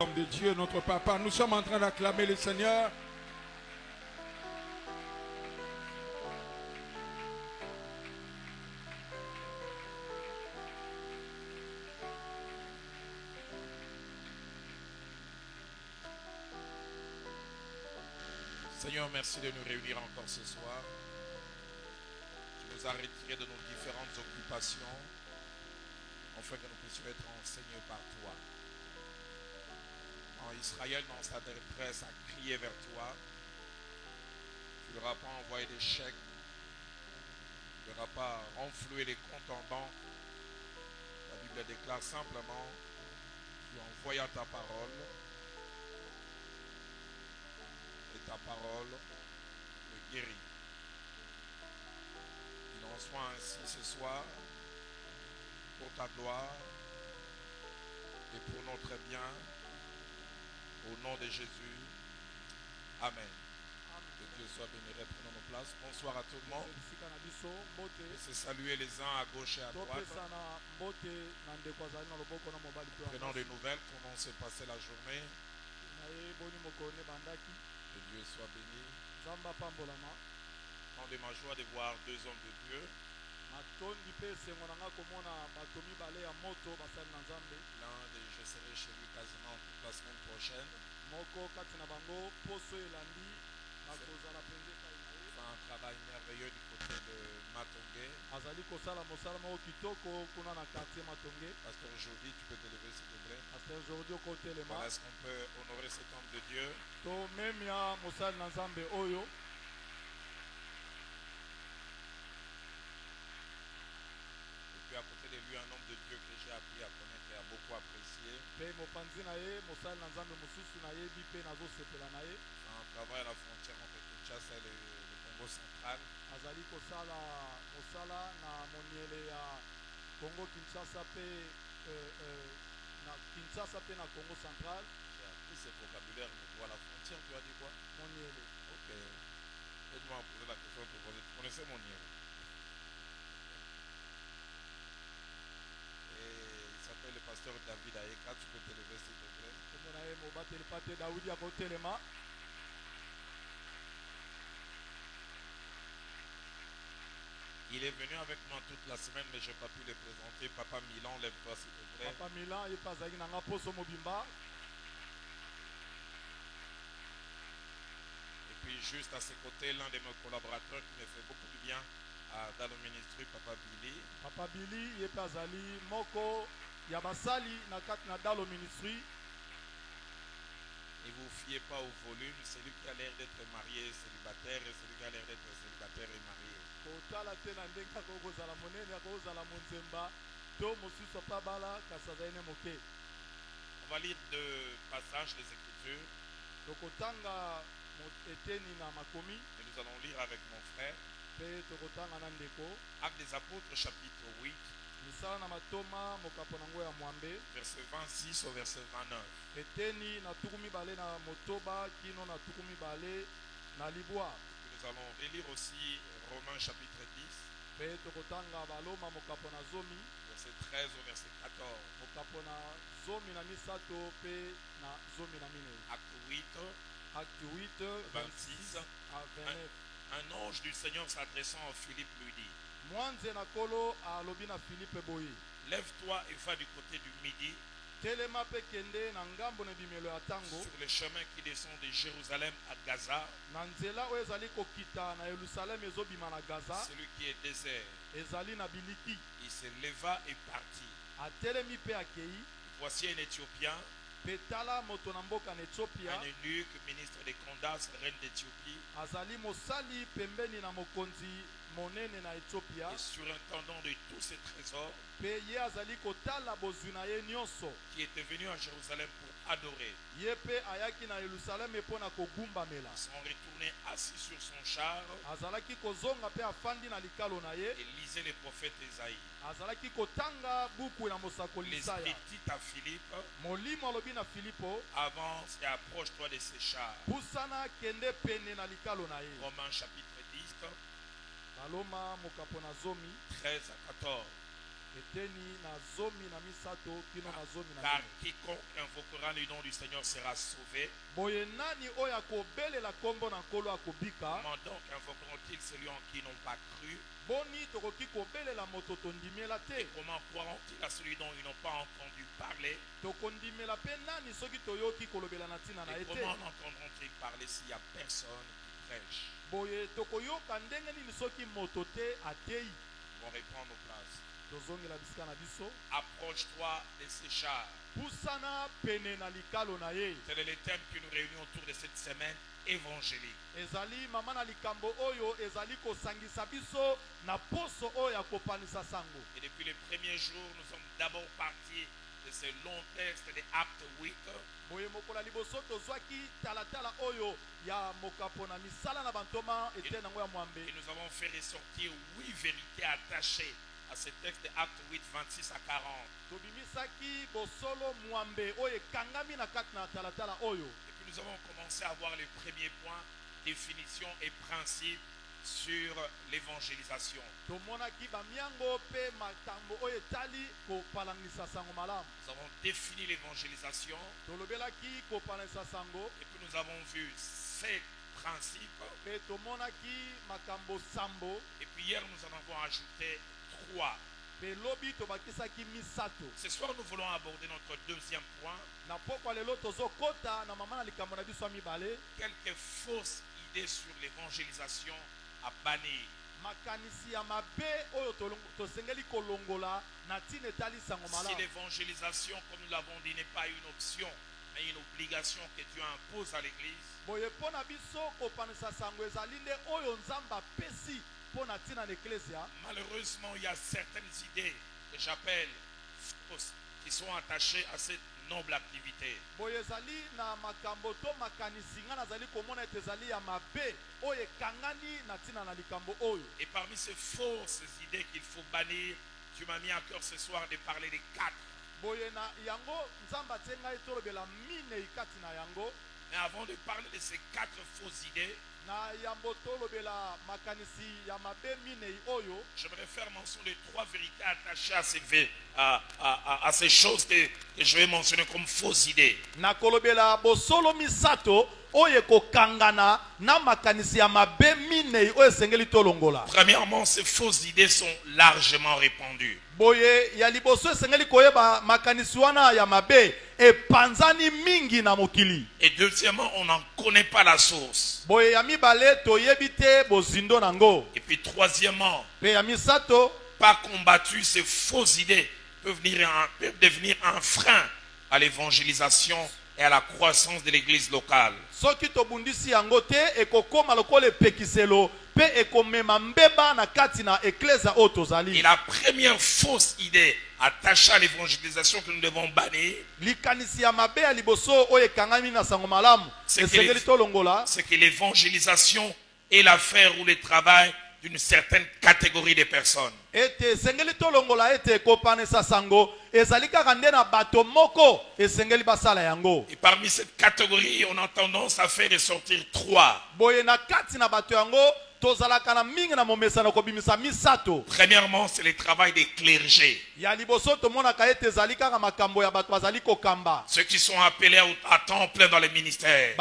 De Dieu, notre Papa, nous sommes en train d'acclamer le Seigneur. Seigneur, merci de nous réunir encore ce soir. Tu nous as retirés de nos différentes occupations afin que nous puissions être enseignés par toi. En Israël, dans sa détresse, a crié vers toi. Tu ne leur as pas envoyé des chèques. Tu ne leur as pas renfloué les comptes en banque. La Bible déclare simplement, tu envoyas ta parole. Et ta parole me guérit. Il en soit ainsi ce soir, pour ta gloire et pour notre bien. Au nom de Jésus. Amen. Que Dieu soit béni. Reprenons nos places. Bonsoir à tout le monde. Laissez saluer les uns à gauche et à droite. Prenons des nouvelles. Comment s'est passée la journée. Que Dieu soit béni. Tant de ma joie de voir deux hommes de Dieu. L'un de je serai chez lui quasiment toute la semaine prochaine. C'est un travail merveilleux du côté de Matongé. Pasteur aujourd'hui, tu peux te lever s'il te plaît. Voilà, est-ce qu'on peut honorer cet homme de Dieu? À côté de lui, un homme de Dieu que j'ai appris à connaître et a beaucoup apprécié. C'est un travail à la frontière entre Kinshasa et le Congo central. J'ai appris ce vocabulaire, mais à la frontière, tu as dit quoi? Ok. Aide-moi à poser la question, tu connaissais Moniele? Il s'appelle le pasteur David Aeka. Tu peux te lever s'il te plaît. Il est venu avec moi toute la semaine, mais je n'ai pas pu le présenter. Papa Milan, lève-toi s'il te plaît. Papa Milan, il passe avec Nangaposo Mobimba. Et puis juste à ses côtés, l'un de mes collaborateurs qui me fait beaucoup de bien dans le ministère, Papa Billy. Papa Billy, il est Pazali, Moko, Yabasali, na dans le ministère. Ne vous fiez pas au volume, celui qui a l'air d'être marié est célibataire et celui qui a l'air d'être célibataire est marié. On va lire deux passages des Écritures. Et nous allons lire avec mon frère. Actes des Apôtres, chapitre 8. Verset 26 au verset 29. Nous allons relire aussi Romains chapitre 10. Verset 13 au verset 14. Acte 8, 26. Un ange du Seigneur s'adressant à Philippe lui dit: lève-toi et va du côté du midi sur le chemin qui descend de Jérusalem à Gaza, celui qui est désert. Il se leva et partit. Voici un Éthiopien, un eunuque, ministre de Candace, reine d'Éthiopie, et surintendant de tous ses trésors, qui était venu à Jérusalem pour adorer, sont retournés assis sur son char et lisait les prophètes Esaïe. L'Esprit dit à Philippe: avance et approche-toi de ces chars. Romains chapitre 10, 13 à 14. Car quiconque invoquera le nom du Seigneur sera sauvé. Comment donc invoqueront-ils celui en qui ils n'ont pas cru? Et comment croiront-ils à celui dont ils n'ont pas entendu parler? Et comment entendront-ils parler s'il n'y a personne qui prêche? On reprend nos places. Approche-toi de ces chars. Tel est le thème que nous réunissons autour de cette semaine évangélique. Et depuis les premiers jours, nous sommes d'abord partis de ce long texte de Acte 8. Et nous avons fait ressortir 8 vérités attachées à ce texte de Acte 8, 26 à 40. Et puis nous avons commencé à voir les premiers points, définition et principes sur l'évangélisation. Nous avons défini l'évangélisation. Et puis nous avons vu 7 principes. Et puis hier nous en avons ajouté 3. Ce soir nous voulons aborder notre deuxième point. Quelques fausses idées sur l'évangélisation à bannir. Si l'évangélisation, comme nous l'avons dit, n'est pas une option, mais une obligation que Dieu impose à l'Église, malheureusement, il y a certaines idées que j'appelle fausses qui sont attachées à cette noble activité. Et parmi ces fausses idées qu'il faut bannir, tu m'as mis à cœur ce soir de parler des 4. Mais avant de parler de ces 4 fausses idées, j'aimerais faire mention de 3 vérités attachées à ces choses que je vais mentionner comme fausses idées. Premièrement, ces fausses idées sont largement répandues. Et deuxièmement, on n'en connaît pas la source. Et puis troisièmement, pas combattu, ces fausses idées peuvent devenir un frein à l'évangélisation et à la croissance de l'église locale. Et la première fausse idée attachée à l'évangélisation que nous devons bannir, c'est que l'évangélisation est l'affaire ou le travail d'une certaine catégorie de personnes. Et parmi cette catégorie, on a tendance à faire ressortir 3. Premièrement, c'est le travail des clergés. Ceux qui sont appelés à temps plein dans les ministères.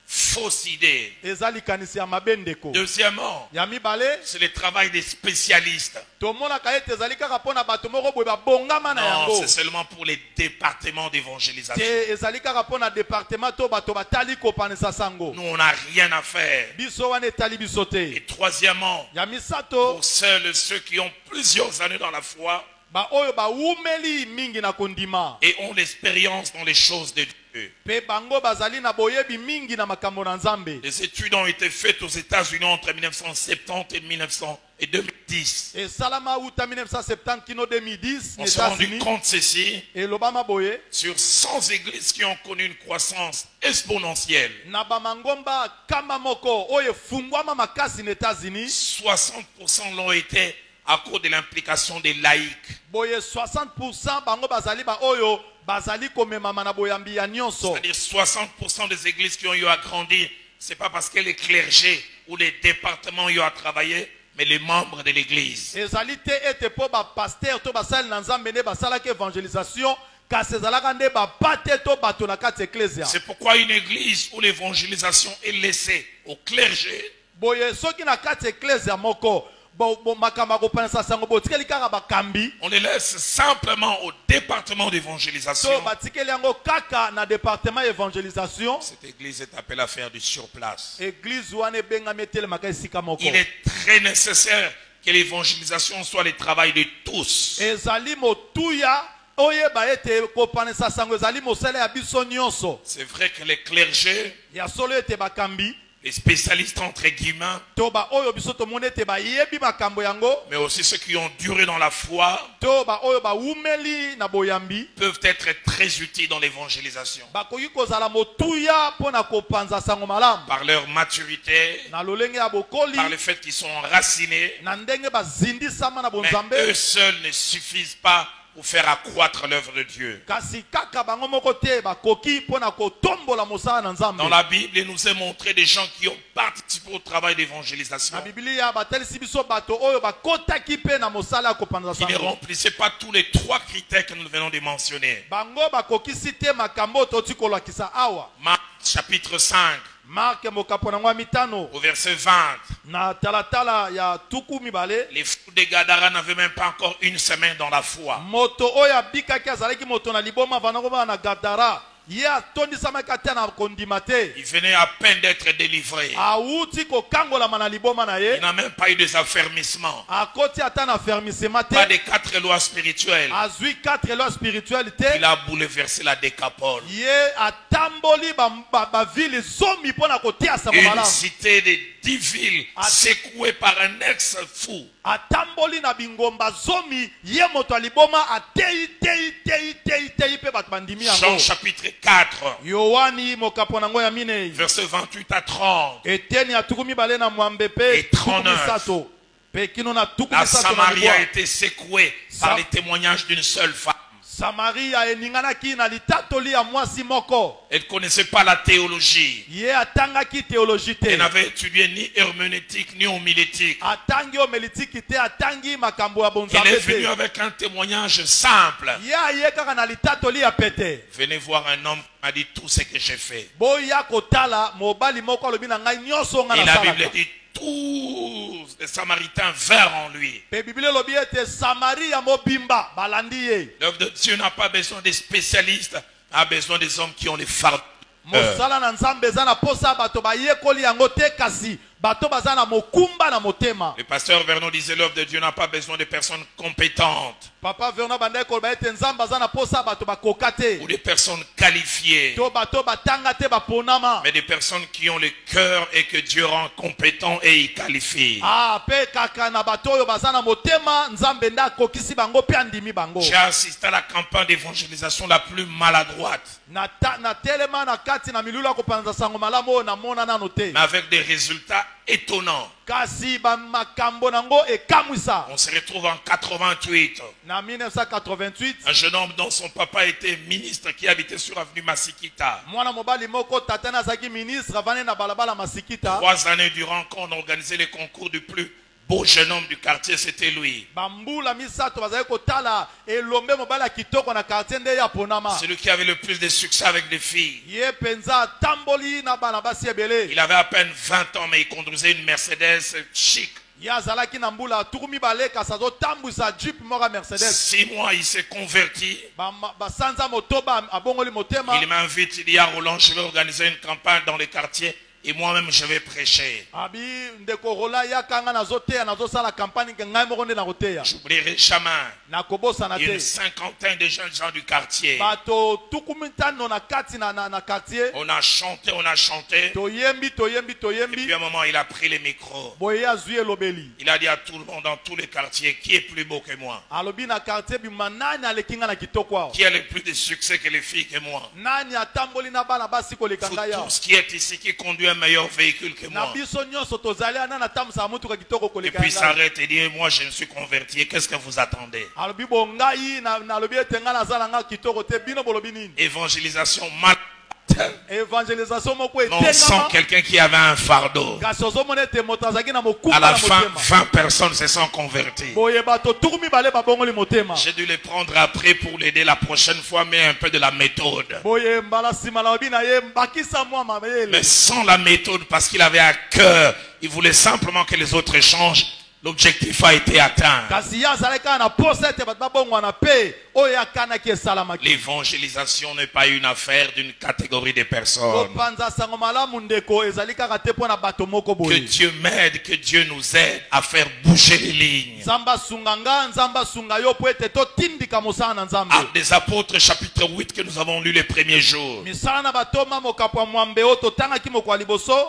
Fausse idée. Deuxièmement, c'est le travail des spécialistes. Non, c'est seulement pour les départements d'évangélisation. Nous, on n'a rien à faire. Et troisièmement, pour ceux qui ont plusieurs années dans la foi et ont l'expérience dans les choses de Dieu. Les études ont été faites aux États-Unis entre 1970 et 2010. On s'est rendu compte ceci sur 100 églises qui ont connu une croissance exponentielle. 60% l'ont été à cause de l'implication des laïcs. C'est-à-dire 60% des églises qui ont eu à grandir, ce n'est pas parce que les clergés ou les départements ont eu à travailler, mais les membres de l'église. C'est pourquoi une église où l'évangélisation est laissée au clergé, on les laisse simplement au département d'évangélisation. Cette église est appelée à faire du surplace. Il est très nécessaire que l'évangélisation soit le travail de tous. C'est vrai que les clergés, les spécialistes entre guillemets, mais aussi ceux qui ont duré dans la foi, peuvent être très utiles dans l'évangélisation. Par leur maturité, par le fait qu'ils sont enracinés, mais eux seuls ne suffisent pas pour faire accroître l'œuvre de Dieu. Dans la Bible, il nous est montré des gens qui ont participé au travail d'évangélisation, qui ne remplissaient pas tous les 3 critères que nous venons de mentionner. Marc chapitre 5, au verset 20. Les fous de Gadara n'avaient même pas encore une semaine dans la foi. Il venait à peine d'être délivré. Il n'a même pas eu des affermissements. Pas des 4 lois spirituelles. Il a bouleversé la décapole. Une cité de 10 villes secouée par un ex-fou. Jean chapitre 4, verset 28 à 30 et 39. La Samarie a été secouée par les témoignages d'une seule femme. Elle ne connaissait pas la théologie. Elle n'avait étudié ni herméneutique ni homilétique. Elle est venue avec un témoignage simple. Venez voir un homme qui m'a dit tout ce que j'ai fait. Et la Bible dit tous les Samaritains vinrent en lui. L'œuvre de Dieu n'a pas besoin des spécialistes, a besoin des hommes qui ont les fardeaux. Le pasteur Vernon disait l'œuvre de Dieu n'a pas besoin de personnes compétentes ou des personnes qualifiées, mais des personnes qui ont le cœur et que Dieu rend compétent et y qualifie. J'ai assisté à la campagne d'évangélisation la plus maladroite, mais avec des résultats étonnant. On se retrouve en 88. Un jeune homme dont son papa était ministre qui habitait sur avenue Masikita. 3 années durant qu'on organisait les concours du plus beau jeune homme du quartier, c'était lui. Celui qui avait le plus de succès avec des filles. Il avait à peine 20 ans, mais il conduisait une Mercedes chic. 6 mois, il s'est converti. Il m'invite, il dit à Roland, je vais organiser une campagne dans les quartiers. Et moi-même, je vais prêcher. J'oublierai jamais une 50aine de jeunes gens du quartier. On a chanté. Et puis à un moment, il a pris le micro. Il a dit à tout le monde dans tous les quartiers, qui est plus beau que moi? Qui a le plus de succès que les filles que moi? Tout ce qui est ici, qui conduit un meilleur véhicule que moi. Et puis il s'arrête et dit, moi je me suis converti, qu'est-ce que vous attendez? Évangélisation mal. Non, sans quelqu'un qui avait un fardeau. À la fin, 20 personnes se sont converties. J'ai dû les prendre après pour l'aider la prochaine fois, mais un peu de la méthode. Mais sans la méthode, parce qu'il avait à cœur, il voulait simplement que les autres changent. L'objectif a été atteint. L'évangélisation n'est pas une affaire d'une catégorie de personnes. Que Dieu m'aide, que Dieu nous aide à faire bouger les lignes. Actes des Apôtres, chapitre 8, que nous avons lu les premiers jours.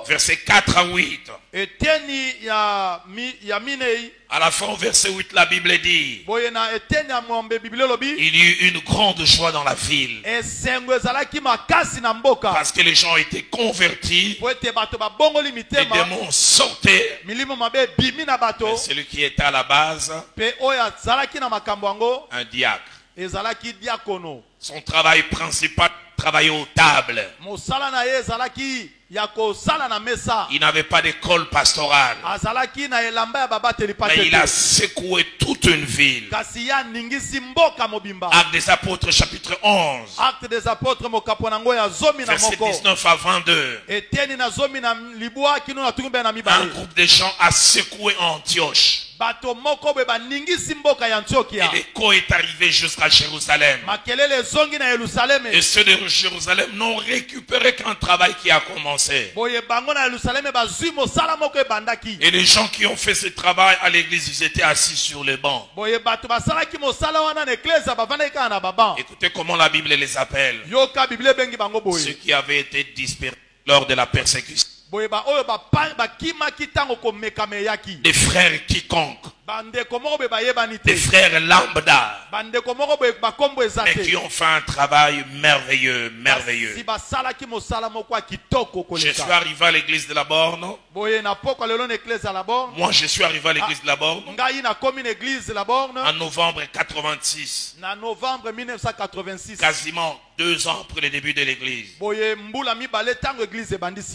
Versets 4 à 8. À la fin, au verset 8, la Bible dit: il y eut une grande joie dans la ville. Parce que les gens étaient convertis. Les démons sortaient. Mais celui qui était à la base, un diacre. Son travail principal, travailler aux tables. Il n'avait pas d'école pastorale. Mais il a secoué toute une ville. Actes des Apôtres, chapitre 11. Verset 19 à 22. Un groupe de gens a secoué Antioche. Et l'écho est arrivé jusqu'à Jérusalem. Et ceux de Jérusalem n'ont récupéré qu'un travail qui a commencé. Et les gens qui ont fait ce travail à l'église, ils étaient assis sur les bancs. Écoutez comment la Bible les appelle. Ceux qui avaient été dispersés lors de la persécution. Des frères quiconques. Des frères lambda. Mais qui ont fait un travail merveilleux, merveilleux. Je suis arrivé à l'église de la Borne. Moi, je suis arrivé à l'église de la Borne en novembre 86. Quasiment 2 ans après le début de l'église.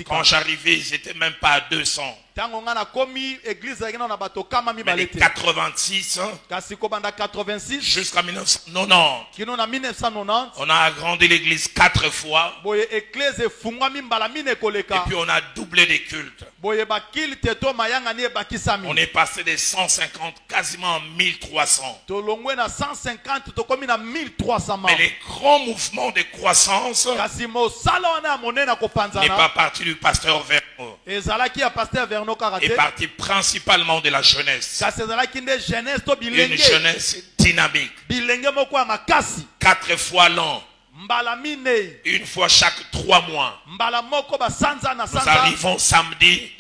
Quand j'arrivais, ils n'étaient même pas à 200. Mais les 86 jusqu'à 1990, on a agrandi l'église 4 fois. Et puis on a doublé les cultes. On est passé de 150 quasiment à 1300. Mais les grands mouvements de croissance n'est pas parti du pasteur Verno. Est parti principalement de la jeunesse. Une jeunesse dynamique. 4 fois l'an. Une fois chaque 3 mois. Nous arrivons samedi.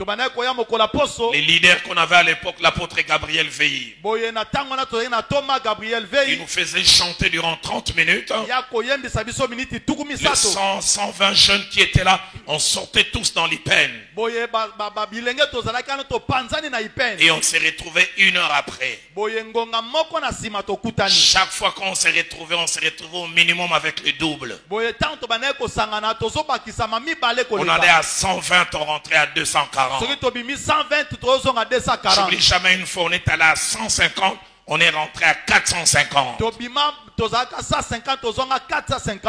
Les leaders qu'on avait à l'époque, l'apôtre Gabriel Veilly, il nous faisait chanter durant 30 minutes. Les 120 jeunes qui étaient là, on sortait tous dans l'Ipen. Et on s'est retrouvés 1 heure après. Chaque fois qu'on s'est retrouvés, on s'est retrouvés au minimum avec le double. On allait à 120, on rentrait à 240. J'oublie jamais une fois, on est allé à 150, on est rentré à 450.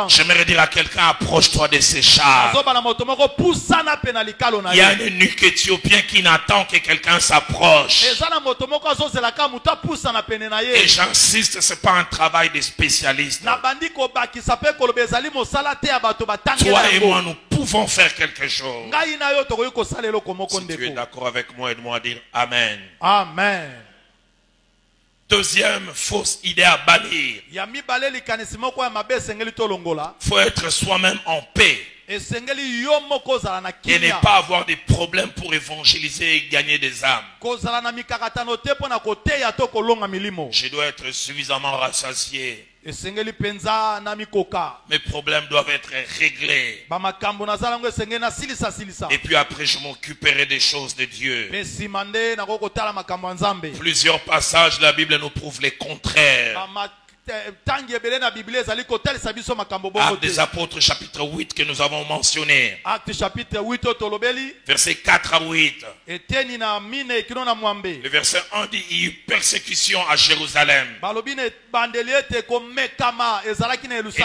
J'aimerais dire à quelqu'un: approche-toi de ces chars. Il y a un eunuque éthiopien qui n'attend que quelqu'un s'approche. Et j'insiste, ce n'est pas un travail de spécialiste. Toi et moi, nous pouvons faire quelque chose. Si tu es d'accord avec moi, aide-moi à dire Amen. Amen. Deuxième fausse idée à bannir. Il faut être soi-même en paix. Et ne pas avoir des problèmes pour évangéliser et gagner des âmes. Je dois être suffisamment rassasié. Mes problèmes doivent être réglés. Et puis après, je m'occuperai des choses de Dieu. Plusieurs passages de la Bible nous prouvent les contraires. Actes des apôtres chapitre 8 que nous avons mentionné. Acte chapitre 8 Versets 4 à 8. Le verset 1 dit il y eut persécution à Jérusalem. Et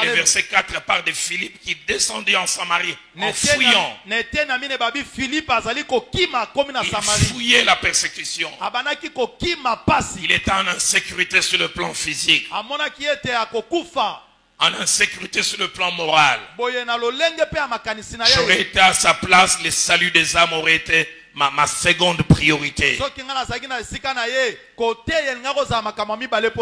le verset 4 parle de Philippe qui descendit en Samarie en fuyant. Il fuyait la persécution. Il était en insécurité sur le plan physique, en insécurité sur le plan moral. J'aurais été à sa place, le salut des âmes aurait été ma seconde priorité.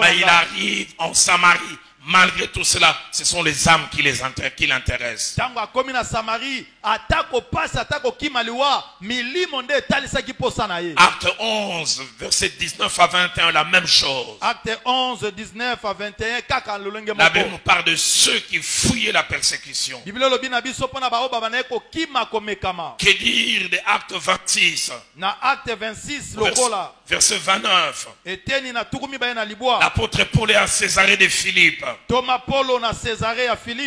Mais il arrive en Samarie. Malgré tout cela, ce sont les âmes qui l'intéressent. Acte 11, verset 19 à 21, la même chose. Acte 11, 19 à 21, la Bible nous parle de ceux qui fouillaient la persécution. Que dire de Acte 26? Verset 29. L'apôtre Paul est à Césarée de Philippe.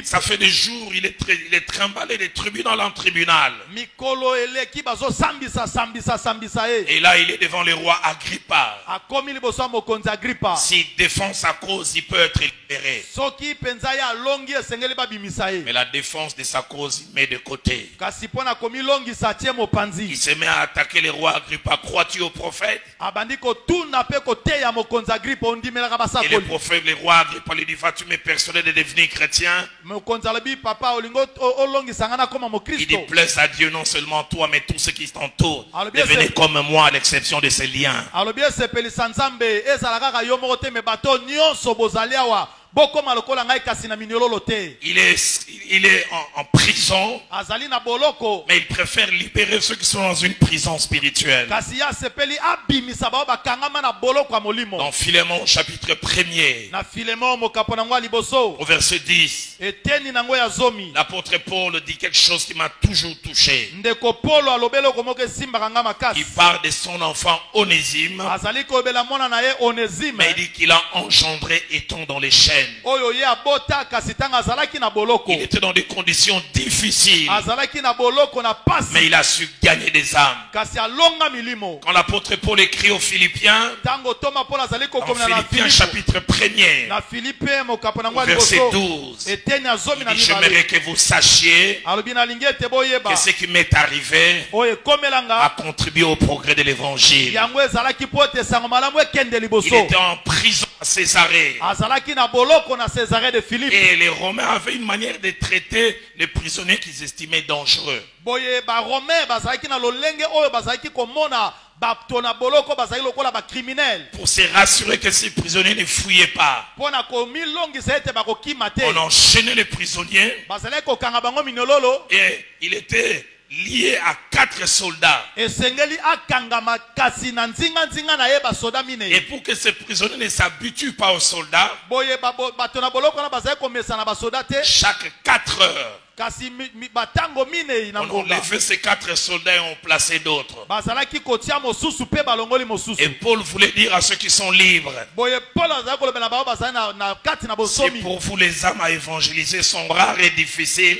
Ça fait des jours, il est trimballé de tribunal en tribunal. Et là, il est devant le roi Agrippa. S'il défend sa cause, il peut être libéré. Mais la défense de sa cause, il met de côté. Il se met à attaquer le roi Agrippa. Crois-tu au prophète? Et le prophète, le roi Agrippa lui dit, vas-tu me persuader de devenir chrétien? Il dit, plaise à Dieu, non seulement toi, mais tous ceux qui t'entourent. Devenez comme moi, à l'exception de ces liens. Il est en prison, mais il préfère libérer ceux qui sont dans une prison spirituelle. Dans Philémon chapitre 1er, au verset 10, l'apôtre Paul dit quelque chose qui m'a toujours touché. Il parle de son enfant Onésime, mais il dit qu'il a engendré étant dans les chaînes. Il était dans des conditions difficiles, mais il a su gagner des âmes. Quand l'apôtre Paul écrit aux Philippiens, en Philippiens chapitre 1er, verset 12, il dit, j'aimerais que vous sachiez que ce qui m'est arrivé a contribué au progrès de l'évangile. Il était en prison à Césarée. Et les Romains avaient une manière de traiter les prisonniers qu'ils estimaient dangereux. Pour se rassurer que ces prisonniers ne fouillaient pas, on enchaînait les prisonniers et il était lié à 4 soldats. Et pour que ces prisonniers ne s'habituent pas aux soldats, chaque 4 heures, on enlevait ces 4 soldats et on plaçait d'autres. Et Paul voulait dire à ceux qui sont libres, si pour vous les âmes à évangéliser sont rares et difficiles,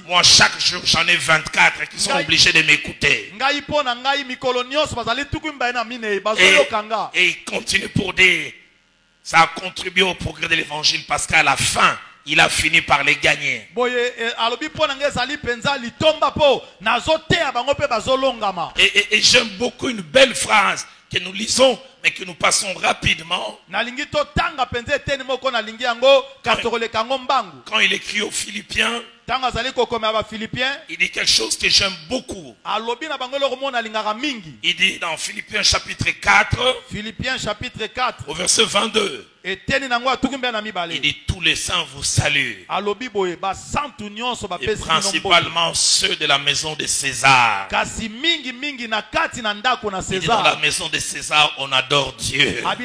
moi chaque jour j'en ai 24 qui sont obligés de m'écouter. Et il continue pour dire, ça a contribué au progrès de l'évangile parce qu'à la fin il a fini par les gagner. Et j'aime beaucoup une belle phrase que nous lisons mais que nous passons rapidement. Quand il écrit aux Philippiens, il dit quelque chose que j'aime beaucoup. Il dit dans Philippiens chapitre 4, au verset 22, il dit tous les saints vous saluent, et principalement ceux de la maison de César. Il dit dans la maison de César on adore Dieu, parce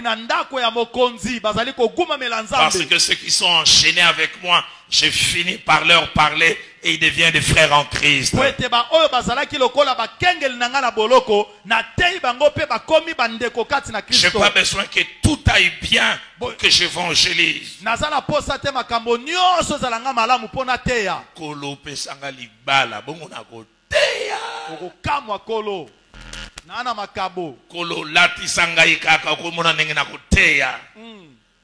que ceux qui sont enchaînés avec moi, j'ai fini par leur parler et ils deviennent des frères en Christ. po ete baoyo bazalaki lokola bakengeli na nga na boloko nateyi bango mpe bakomi bandeko kati na Je n'ai Kristo. pas besoin que tout aille bien pour que j'évangélise. naza na posa te makambo nyonso ezala nga malamu mpo nateya. Kolo pesanga libala bongo na koteya. okokamwa kolo na na makabo. Kolo latisanga ikaka okomona ndenge na koteya.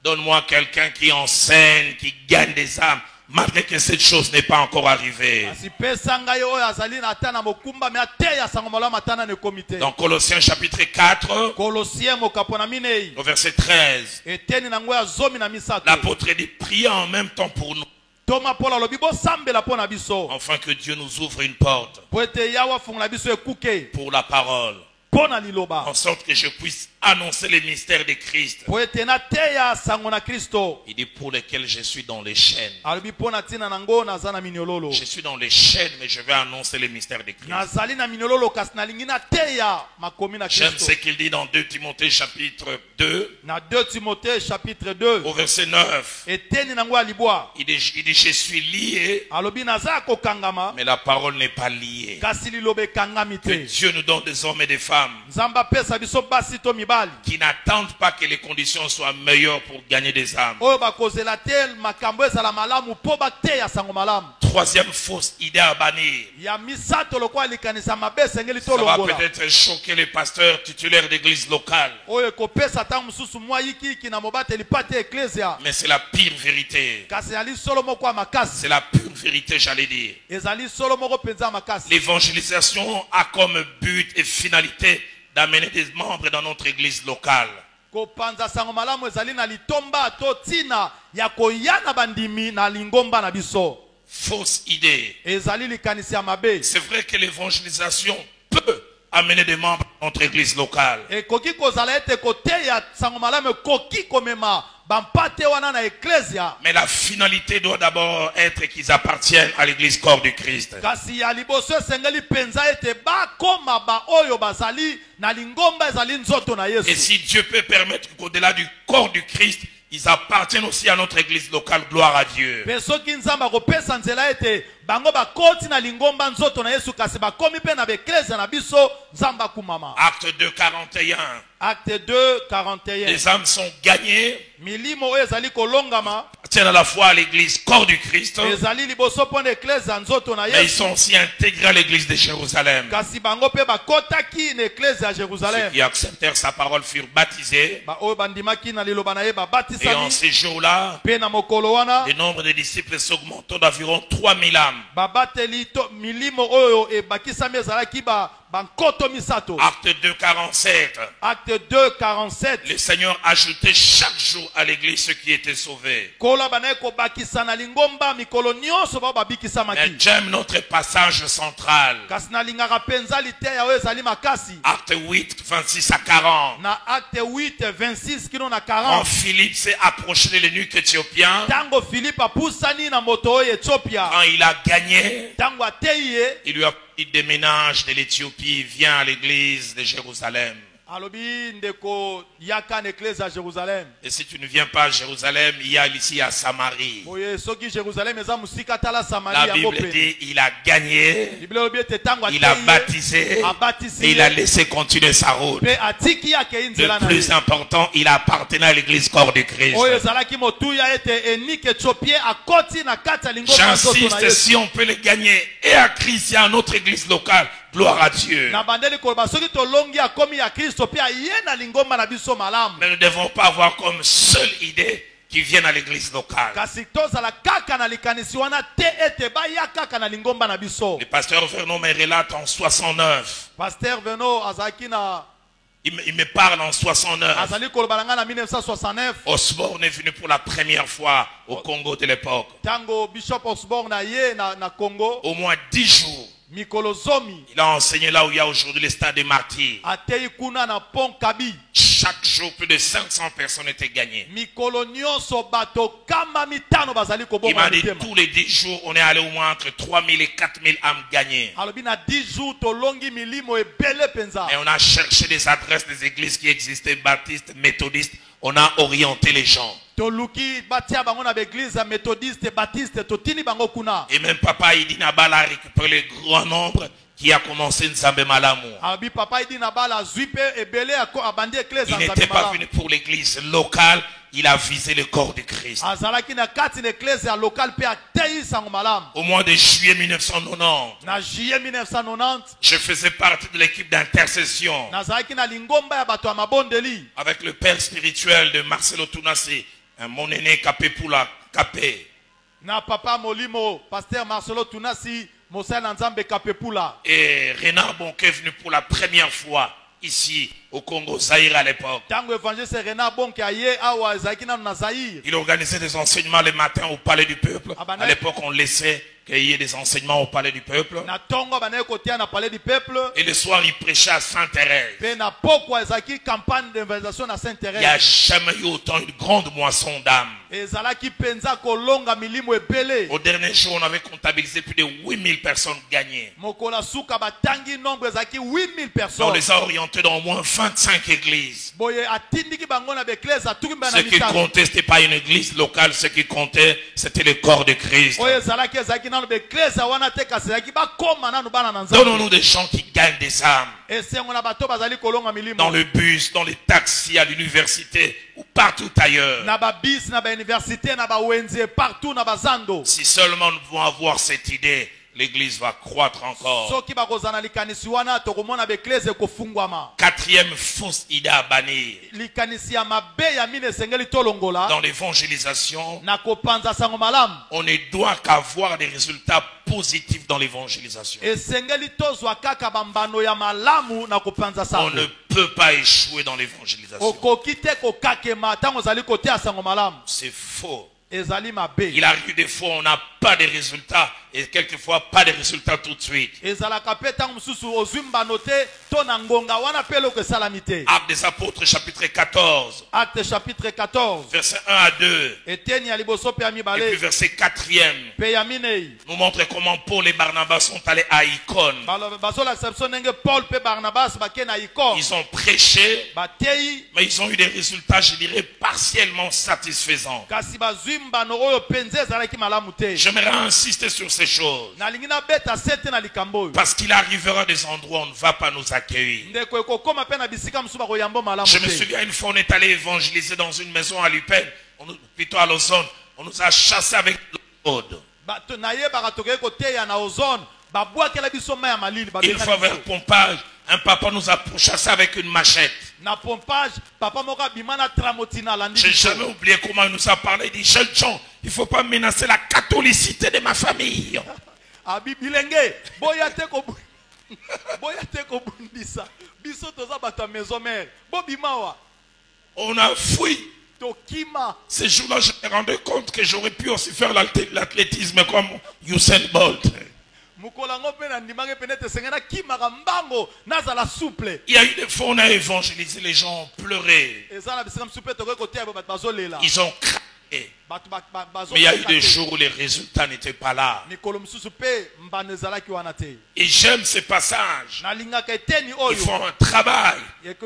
Donne-moi quelqu'un qui enseigne, qui gagne des âmes, malgré que cette chose n'est pas encore arrivée. kasi pesa ngai oyo azali na ata na mokumba me ateya sango malamu ata na nekomi te. Dans Colossiens chapitre 4, Kolosien mokapo na minei au verset 13, eteni na ngo ya zomi na misato. l'apôtre dit priez en même temps pour nous, toma mpola alobi bosambela mpo na biso afin que Dieu nous ouvre une porte po ete yawe afungola biso ekuke pour la parole, mpo na liloba en sorte que je puisse annoncer les mystères de Christ. po ete nateya sango na Kristo. Il dit pour lesquels je suis dans les chaînes. alobi mpo na ntina na ngo naza na miniololo. Je suis dans les chaînes, mais je vais annoncer les mystères de Christ. nazali na miniololo kasi nalingi nateya makomi na J'aime Kristo. ce qu'il dit dans 2 Timothée chapitre 2, na 2 Timothée chapitre 2 au verset 9. eteni na ngo ya libwa Il dit, je suis lié, alobi naza kokangama mais la parole n'est pas liée. kasi liloba ekangami Que te. Dieu nous donne des hommes et des femmes nzambe apesa biso basi to mibali qui n'attendent pas que les conditions soient meilleures pour gagner des âmes. oyo bakozela te makambo ezala malamu mpo bateya sango malamu. Troisième fausse idée à bannir. ya misato lokola likanisa mabe esengeli Ça va tolongola peut-être choquer les pasteurs titulaires d'église locale, oyo ekopesa ntango mosusu mwa yikiyiki na mobateli pa te eklesia mais c'est la pire vérité. kasi ezali solo moko ya makasi. C'est la pure vérité, j'allais dire. ezali solo moko mpenza ya makasi. L'évangélisation a comme but et finalité d'amener des membres dans notre église locale. kopanza sango malamu ezali na litomba to ntina ya koyana bandimi na lingomba na biso. Fausse idée. ezali likanisi ya mabe. C'est vrai que l'évangélisation peut amener des membres dans notre église locale. ekoki kozala ete koteya sango malamu ekoki komema bampate wana na eklesia. Mais la finalité doit d'abord être qu'ils appartiennent à l'église corps du Christ. kasi ya liboso esengeli mpenza ete bakoma baoyo bazali na lingomba ezali nzoto na Et yesu. si Dieu peut permettre qu'au-delà du corps du Christ, ils appartiennent aussi à notre église locale, gloire à Dieu. mpe soki nzambe akopesa nzela ete bango bakoti na lingomba nzoto na yesu kasi bakomi mpe na baeklesia na biso nzambe akumama. Acte 2, 41. Acte 2, 41. Les âmes sont gagnées, milimo oyo ezali kolongama appartiennent à la fois à l'église corps du Christ, ezali liboso mpo na eklesia nzoto na mais ils yesu. sont aussi intégrés à l'église de Jérusalem. kasi bango mpe bakotaki na eklesia ya Ceux jerusalem. qui acceptèrent sa parole furent baptisés. baoyo bandimaki na liloba na ye Et en babatisami ces jours-là, mpe na mokolo wana le nombre de disciples s'augmentant d'environ 3000 âmes. babateli milimo oyo ebakisami ezalaki bankoto misato. Acte 2, 47. Acte 2, 47. Le Seigneur ajoutait chaque jour à l'église ceux qui étaient sauvés. kola banaye kobakisa na lingomba mikolo nyonso bao Mais babikisamaki. j'aime notre passage central. kasi nalingaka mpenza liteya oyo ezali makasi. Acte 8, 26 à 40. na acte 8 26 kino na Quand 40 Philippe s'est approché de l'eunuque éthiopien, ntango Philippe apusani na moto oyo Ethiopia quand il a gagné, ntango ateyi ye il lui a dit déménage de l'Éthiopie, viens à l'église de Jérusalem. alobi ndeko yaka na eklese ya Jérusalem. Et si tu ne viens pas à Jérusalem, il y a ici à Samarie. boye soki Jérusalem eza musika tala La Samarie yango Bible pe. dit il a gagné, Biblia elobi ete ntango il a ateyi ye baptisé abatisi et il a ye laissé continuer sa route. mpe atiki akei nzela Le na plus ye important, il appartenait à l'église corps du Christ. oyo ezalaki motuya ete enike Ethiopie akoti na kati ya lingomba ya nzoto na J'insiste, Yesu. si on peut les gagner et à Christ et à notre église locale, gloire à Dieu. na bandeli koloba soki tolongi akomi ya Kristo mpe aye na lingomba na biso malamu. Mais nous ne devons pas avoir comme seule idée qu'ils viennent à l'église locale. kasi tozala kaka na likanisi wana te ete baya kaka na lingomba na biso. Le pasteur Vernon me relate en 69. Pasteur Veno azalaki na Il me parle en 69. azali koloba na nga na 1969 Osborne est venu pour la première fois au Congo de l'époque. tango Bishop Osborne na ye na Congo Au moins 10 jours, mikolo zomi il a enseigné là où il y a aujourd'hui le stade des martyrs. ateyi kuna na pont Kabi. Chaque jour, plus de 500 personnes étaient gagnées. mikolo nyonso bato kama mitano bazali Il kobonga m'a dit mitema. tous les 10 jours, on est allé au moins entre 3000 et 4000 âmes gagnées. alobi na 10 jours tolongi milimo ebele penza. Et on a cherché des adresses des églises qui existaient, baptistes, méthodistes. on a orienté les gens. toluki batia bango na l'église méthodiste baptiste totini bango kuna. Et même papa il dit Nabala a récupéré le grand nombre qui a commencé Nzambe Malamu. Abi papa il dit Nabala zuipe ebele abandi église Il n'était pas venu pour l'église locale, il a visé le corps de Christ. azalaki na kati na église ya local pe atei sango malamu. Au mois de juillet 1990, Na juillet 1990 je faisais partie de l'équipe d'intercession nazalaki na lingomba ya bato ya mabondeli avec le père spirituel de Marcelo Tunasi, mon aîné Kapepula Kapé. na papa molimo pasteur Marcelo Tunasi mosala na Nzambe kapepula. Et Renard Bonke est venu pour la première fois ici au Congo Zaïre à l'époque. Tango évangéliste Renard Bonke aye awa ezalaki nanu na Zaïre. Il organisait des enseignements le matin au palais du peuple. Ah, bah, À l'époque, on laissait qu'il y ait des enseignements au palais du peuple. Na tongo banaye kotia na palais du peuple. Et le soir, il prêchait à Sainte-Thérèse. Pe na pokwa ezalaki campagne d'évangélisation na Il n'y a Sainte-Thérèse. jamais eu autant une grande moisson d'âmes. Ezalaki penza kolonga milimo ebele. Au dernier jour, on avait comptabilisé plus de 8000 personnes gagnées. Mokola suka batangi nombre ezalaki 8000 On personnes. les a orientés dans au moins 25 églises. Boye atindiki bango na bekleza atuki mbana Ce qui mitano. comptait, ce n'était pas une église locale. Ce qui comptait, c'était le corps de Christ. Oyo ezalaki ezalaki nanu bekleza wana te kasi ezalaki bakoma nanu bana na Nzambe. Donnons-nous des gens qui gagnent des âmes. Esengo na bato bazali kolonga milimo. Dans le bus, dans les taxis, à l'université ou partout ailleurs. Na ba bis na ba université na ba wenze partout na bazando. Si seulement nous pouvons avoir cette idée, l'église va croître encore. Soki bakozana likanisi wana tokomona bekleza kofungwama. Quatrième fausse idée à bannir. Likanisi ya mabe ya mine esengeli tolongola. Dans l'évangélisation, Na kopanza sango malamu. on ne doit qu'avoir des résultats positifs dans l'évangélisation. Esengeli tozwa kaka bambano ya malamu na kopanza On sango. ne peut pas échouer dans l'évangélisation. Okoki te kokakema tango ozali kotia sango malamu. C'est faux. Ezali mabe. Il arrive des fois, on n'a pas de résultats et quelquefois pas de résultats tout de suite. Ezalaka pe tango mususu ozwi mbano te to na ngonga wana pe eloko esalami te. Actes des apôtres chapitre 14, Acte chapitre 14. versets 1 à 2 Eteni ya liboso pe ya et puis mibale verset 4e pe ya minei. nous montre comment Paul et Barnabas sont allés à Icône. Bazolakisa biso ndenge Paul pe Barnabas bake na Icône. Ils ont prêché, Batei mais ils ont eu des résultats, je dirais, partiellement satisfaisants. kasi bazwi mbano oyo penze ezalaki malamu te. J'aimerais insister sur ces choses. Nalingi nabeta sete na likambo oyo. Parce qu'il arrivera des endroits où on ne va pas nous accueillir. Ndeko ekokoma pe na bisika mosusu bakoyamba malamu Je me te. souviens une fois, on est allé évangéliser dans une maison à Lupin, plutôt à Lausanne. On nous a chassés avec l'eau chaude. Bato nayebaka tokei koteya na ozone babwakela biso mai ya malili Une fois vers pompage, un papa nous a pourchassés avec une machette. na pompage papa moko abima na tramotina alandi J'ai biso. jamais oublié comment il nous a parlé. Il dit, jeunes gens, il ne faut pas menacer la catholicité de ma famille. Abi bilenge boya te kobundisa biso toza bato ya maison mère bobima wa On a fui. tokima. Ces jours-là, je me rendais compte que j'aurais pu aussi faire l'athlétisme comme Usain Bolt. mokolo yango mpe na ndimaki pene te esengeli nakimaka mbango nazala souple. Il y a eu des fois, on a évangélisé, les gens ont pleuré. eza na bisika mosusu mpe tokoki koteya bato bazolela Ils ont craqué. bato Mais il y a eu des jours où les résultats n'étaient pas là. mikolo mosusu mpe mbano ezalaki wana te. Et j'aime ces passages. nalingaka eteni Ils oyo font un travail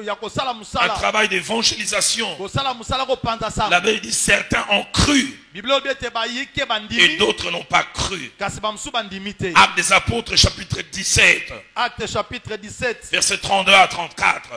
ya kosala un mosala travail d'évangélisation. kosala mosala kopanza sango. La Bible dit certains ont cru biblia obi ete bayike et bandimi d'autres n'ont pas cru. kasi bamosusu bandimi te. Actes des apôtres chapitre 17 Acte chapitre 17 versets 32 à 34.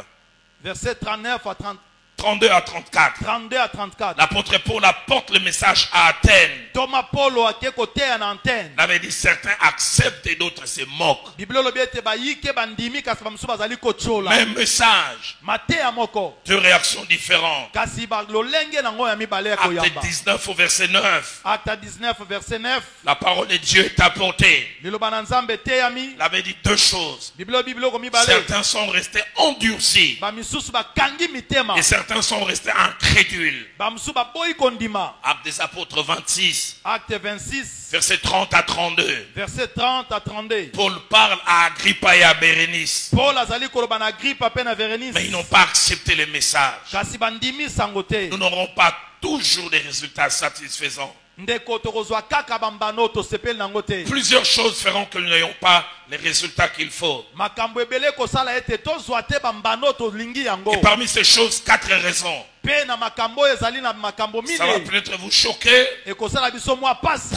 verset 39 à 30, 32 à 34. 32 à 34. L'apôtre Paul apporte le message à Athènes. Thomas Paulo ake koteya na antenne. La Bible dit certains acceptent et d'autres se moquent. biblia olobi ete bayike bandimi kasi bamosusu bazali kochola. Même message, mateya moko deux réactions différentes. kasi lolenge nango ya mibale ya Acte koyamba. 19 au verset 9. Acte 19 verset 9 La parole de Dieu est apportée. liloba na nzambe eteyami. La Bible dit deux choses. biblia biloko mibale Certains sont restés endurcis bamisusu bakangi mitema et certains sont restés incrédules. bamosusu baboyi kondima. Actes des apôtres 26, Acte 26 versets 30 à 32. verset 30 à 32. Paul parle à Agrippa et à Bérénice, Paul azali koloba na Agrippa pe na Bérénice. mais ils n'ont pas accepté le message. kasi bandimi sango te. Nous n'aurons pas toujours des résultats satisfaisants. ndeko tokozwa kaka bambano tosepeli nango te. Plusieurs choses feront que nous n'ayons pas les résultats qu'il faut. makambo ebele kosala ete tozwa te bambano tolingi yango. Et parmi ces choses, 4 raisons Ça va peut-être vous choquer.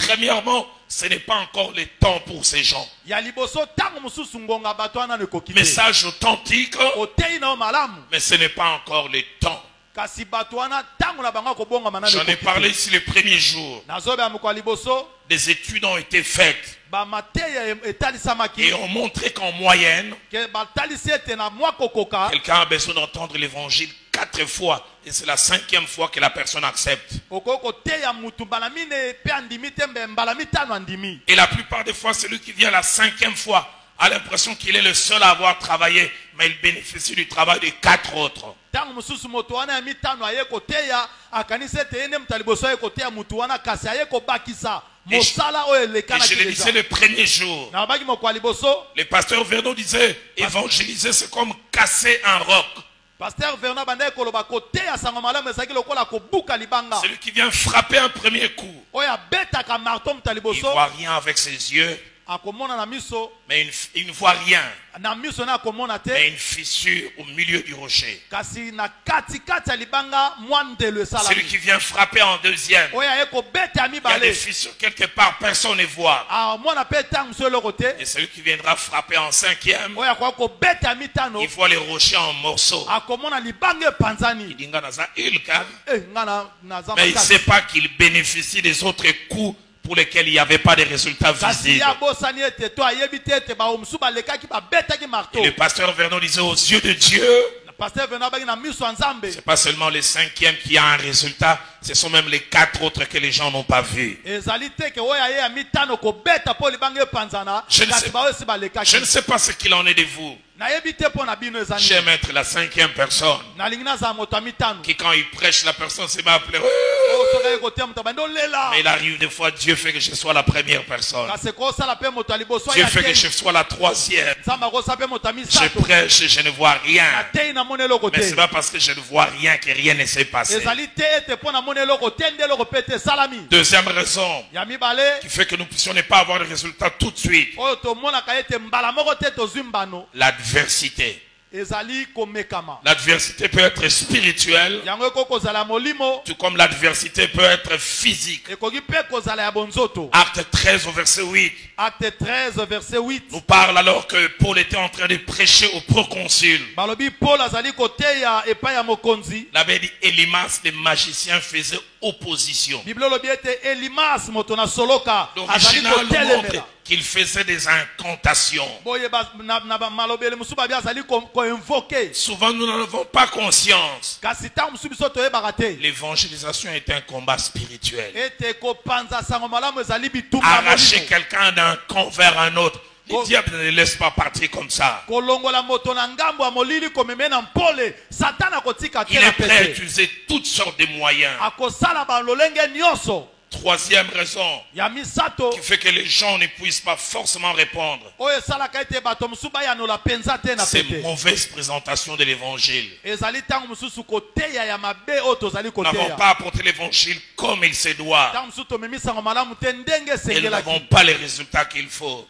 Premièrement, ce n'est pas encore le temps pour ces gens. Message authentique, mais ce n'est pas encore le temps. J'en ai parlé ici le premier jour. Des études ont été faites et ont montré qu'en moyenne, quelqu'un a besoin d'entendre l'évangile 4 fois et c'est la 5e fois que la personne accepte. Et la plupart des fois, celui qui vient la 5e fois a l'impression qu'il est le seul à avoir travaillé, mais il bénéficie du travail de 4 autres. Et je le disais le premier jour. Le pasteur Vernon disait, évangéliser c'est comme casser un roc. Celui qui vient frapper un premier coup, il ne voit rien avec ses yeux, mais il ne voit rien, mais une fissure au milieu du rocher. Celui qui vient frapper en deuxième, il y a des fissures quelque part, personne ne voit. Et celui qui viendra frapper en 5e, il voit les rochers en morceaux. Il dit, mais il ne sait pas qu'il bénéficie des autres coups pour lesquels il n'y avait pas de résultats visibles. Et le pasteur Vernon disait, aux yeux de Dieu, c'est pas seulement les 5e qui a un résultat, ce sont même les 4 autres que les gens n'ont pas vus. Je ne sais pas ce qu'il en est de vous. J'aime être la 5e personne qui, quand il prêche, la personne se met à pleurer. Mais il arrive des fois, Dieu fait que je sois la première personne. Dieu fait que je sois la 3e. Je prêche et je ne vois rien. Mais c'est pas parce que je ne vois rien que rien ne s'est passé. Deuxième raison qui fait que nous puissions ne pas avoir de résultats tout de suite. L'adversité. L'adversité peut être spirituelle, tout comme l'adversité peut être physique. Acte 13 au verset 8 nous parle alors que Paul était en train de prêcher au proconsul. L'abbé dit Elimas, le magicien, faisait opposition. L'original montre qu'il faisait des incantations. Souvent nous n'en avons pas conscience. L'évangélisation est un combat spirituel. Arracher quelqu'un d'un camp vers un autre, le diable ne le laisse pas partir comme ça. Il est prêt à utiliser toutes sortes de moyens. Troisième raison qui fait que les gens ne puissent pas forcément répondre, c'est mauvaise présentation de l'évangile. Nous n'avons pas apporté l'évangile comme il se doit. Et nous n'avons pas les résultats qu'il faut.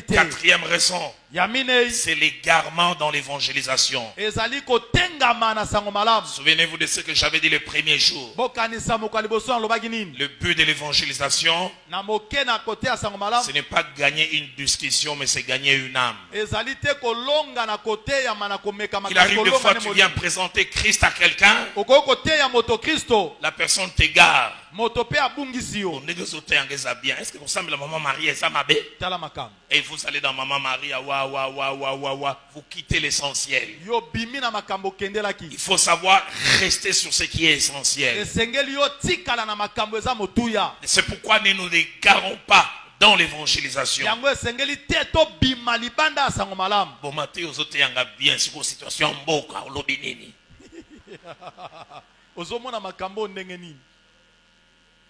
Quatrième raison, c'est l'égarement dans l'évangélisation. Souvenez-vous de ce que j'avais dit le premier jour. Le but de l'évangélisation, ce n'est pas gagner une discussion, mais c'est gagner une âme. Il arrive des fois, tu viens présenter Christ à quelqu'un, la personne t'égare. Est-ce que vous semblez la maman Marie et ça m'a bé? Et vous allez dans maman Marie, vous quittez l'essentiel. Il faut savoir rester sur ce qui est essentiel. C'est pourquoi nous ne égarons pas dans l'évangélisation. Bon matin, aux autres, bien sur une situation mboka au lobinini.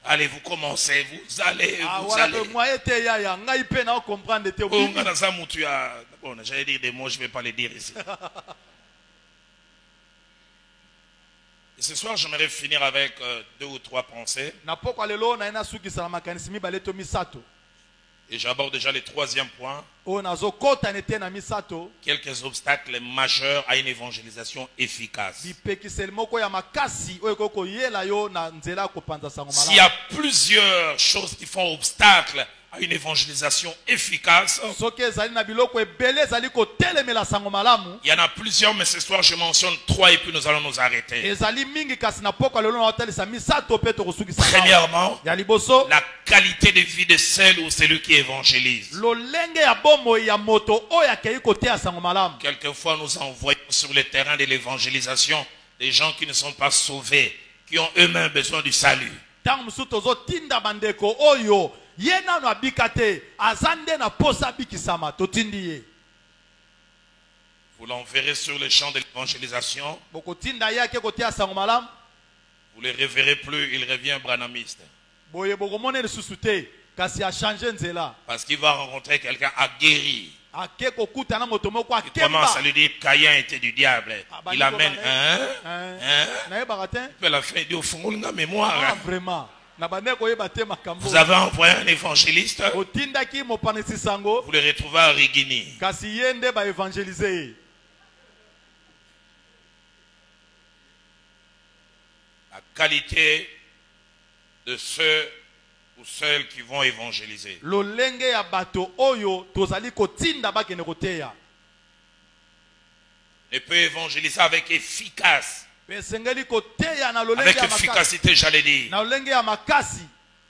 Allez, vous commencez, vous allez. Bon, j'allais dire des mots, je ne vais pas les dire ici. Et ce soir, j'aimerais finir avec 2 ou 3 pensées. Et j'aborde déjà le troisième point. oyo nazokota nete na misato Quelques obstacles majeurs à une évangélisation efficace. bipekiseli moko ya makasi oyo ekoki koyela yo na nzela ya kopanza sango S'il y a malamu. plusieurs choses qui font obstacle à une évangélisation efficace, soki ezali na biloko ebele ezali kotelemela sango malamu, il y en a plusieurs, mais ce soir je mentionne 3 et puis nous allons nous arrêter. ezali mingi kasi na pokwa lelo na otalisa misato mpe tokosukisa ngawa. Premièrement, Ya liboso, la qualité de vie de celle ou celui qui évangélise. lolenge ya bomoi ya moto oyo akei koteya sango malamu. Quelquefois, nous envoyons sur le terrain de l'évangélisation des gens qui ne sont pas sauvés, qui ont eux-mêmes besoin du salut. Ntango mosusu tozotinda bandeko oyo ye nano abika te aza nde na posa abikisama totindi ye. Vous l'enverrez sur le champ de l'évangélisation, Bokotinda ye ake koteya sango malamu, vous ne le reverrez plus, il revient branamiste. boye bokomona lisusu te kasi achange nzela. Parce qu'il va rencontrer quelqu'un aguerri. Ake kokutana moto moko Il commence à akemba. lui dire Caïn était du diable. Il amène nayebaka te. Puis à la fin, il dit au fond, on a Ah, mémoire. vraiment na bandeko oyeba te makambo. Vous avez envoyé un évangéliste, otindaki mopanisi sango vous le retrouvez à Rigini. kasi ye nde baevangelize ye. La qualité de ceux ou celles qui vont évangéliser. lolenge ya bato oyo tozali kotinda bakende koteya Ne peut évangéliser avec efficace. esengeli koteya na lolenge Avec ya makasi, efficacité, j'allais dire. na lolenge ya makasi.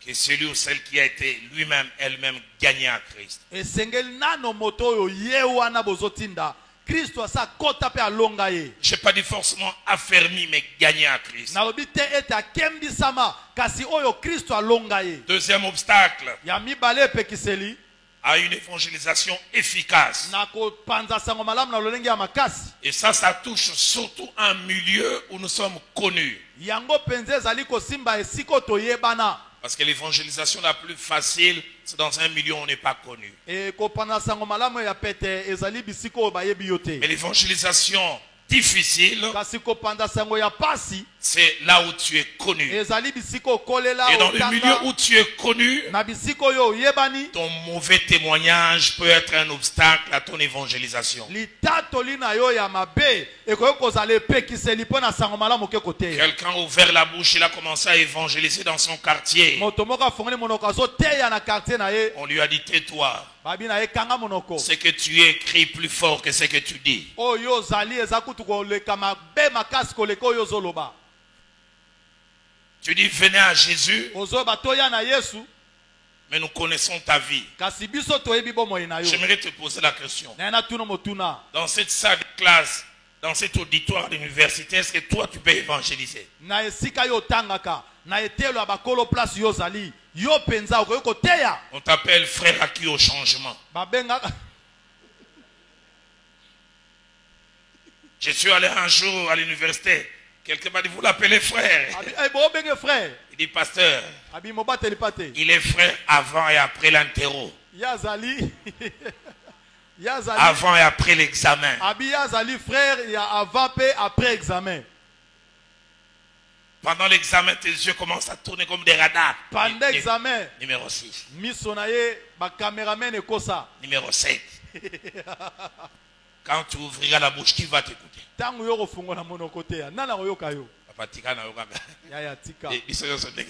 Que celui ou celle qui a été lui-même, elle-même gagné à Christ. Esengeli nano moto oyo ye wana bozotinda Kristo asa kota pe alonga ye. Je n'ai pas dit forcément affermi, mais gagné à Christ. nalobi te ete akembisama kasi oyo Kristo alonga ye. Deuxième obstacle ya mibale epekiseli à une évangélisation efficace. na kopanza sango malamu na lolenge ya makasi. Et ça touche surtout un milieu où nous sommes connus. yango penza ezali kosimba esika oyo toyebana. Parce que l'évangélisation la plus facile, c'est dans un milieu où on n'est pas connu. E kopanza sango malamu ya pete ezali bisika oyo bayebi yo te. Mais l'évangélisation difficile, kasi kopanza sango ya pasi c'est là où tu es connu. ezali bisika okolela Et dans le milieu où tu es connu, na bisika oyo oyebani. ton mauvais témoignage peut être un obstacle à ton évangélisation. litatoli na yo ya mabe ekoki kozala epekiseli mpo na sango malamu oke koteya. Quelqu'un a ouvert la bouche, il a commencé à évangéliser dans son quartier. moto moko afongoli monoko azoteya na quartier na ye On lui a dit, tais-toi. babi na ye kanga monoko. Ce que tu écris plus fort que ce que tu dis. oyo ozali eza kutu koleka mabe makasi koleka oyo ozoloba. Tu dis, venez à Jésus, ozoyoba toya na Yesu mais nous connaissons ta vie. kasi biso toyebi bomoi na yo. J'aimerais te poser la question. na ye na tuna motuna Dans cette salle de classe, dans cet auditoire d'université, est-ce que toi tu peux évangéliser? na esika yo otangaka na etelo ya bakolo place yo ozali yo penza okoki koteya. On t'appelle frère acquis au changement. babengaka Je suis allé un jour à l'université. Quelqu'un m'a dit, vous l'appelez frère. abi bobenge frère Il dit, pasteur, abi mobateli pa te il est frère avant et après l'interro. ye azali ye azali Avant et après l'examen. abi ye azali frère ya avant mpe après examen. Pendant l'examen, tes yeux commencent à tourner comme des radars. pendant examen Numéro 6, miso na ye bacaméramen ekosa. numéro 7. Quand tu ouvriras la bouche, qui va t'écouter? ntango yo kofungola monoko teya nani akoyoka yo. Papa tika na yoka. yaya tika Et ils se sont dit,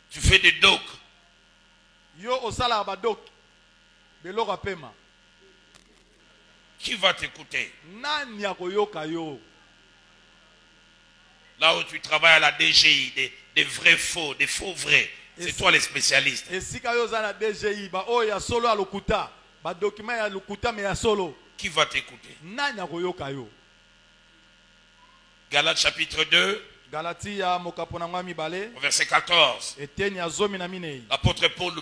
tu fais des docs. yo osalaka badoki beloko apema Qui va t'écouter? nani akoyoka yo. Là où tu travailles à la DGI, des vrais faux, des faux vrais. C'est toi les spécialistes. esika yo oza na DGI baoyo ya solo ya lokuta badokima ya lokuta me ya solo Qui va t'écouter? nani akoyoka yo. Galates chapitre 2, galati ya mokapo na ngwa mibale verset 14. eteni ya 14. L'apôtre Paul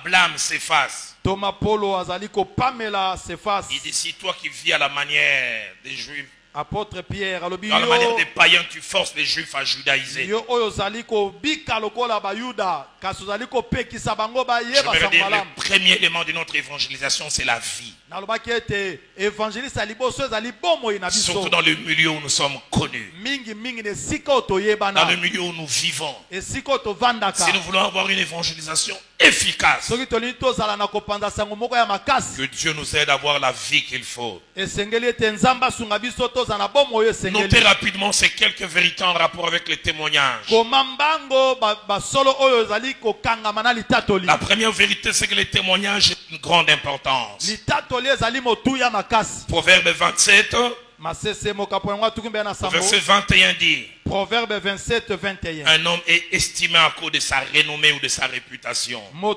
blâme Céphas. toma polo azali kopamela Sefas. Il dit, si toi qui vis à la manière des Juifs Apôtre Pierre alobi Dans la manière des païens, tu forces les juifs à judaïser. yo oyo zali ko bika lokola ba Yuda kasi zali ko pekisa bango ba Je yeba veux dire, sangalam. le premier élément de notre évangélisation, c'est la vie. Nalobaki ete évangéliste aliboso ezali bomoi na biso. Surtout dans le milieu où nous sommes connus. Mingi mingi ne sika otoyebana. Dans le milieu où nous vivons. Esika otovandaka. Si nous voulons avoir une évangélisation efficace, Soki tolingi tozala na kopanda sango moko ya makasi. que Dieu nous aide à avoir la vie qu'il faut. Esengeli ete nzamba asunga biso tozala na bomoi oyo esengeli. Notez rapidement ces quelques vérités en rapport avec les témoignages. Koma mbango basolo oyo ezali kokangama na litatoli. La première vérité, c'est que les témoignages ont une grande importance. Litatoli ezali motuya makasi. Proverbe 27, Masese mokapo yango atuki na sambo. verset 21 dit, Proverbe 27, 21. un homme est estimé à cause de sa renommée ou de sa réputation. Moto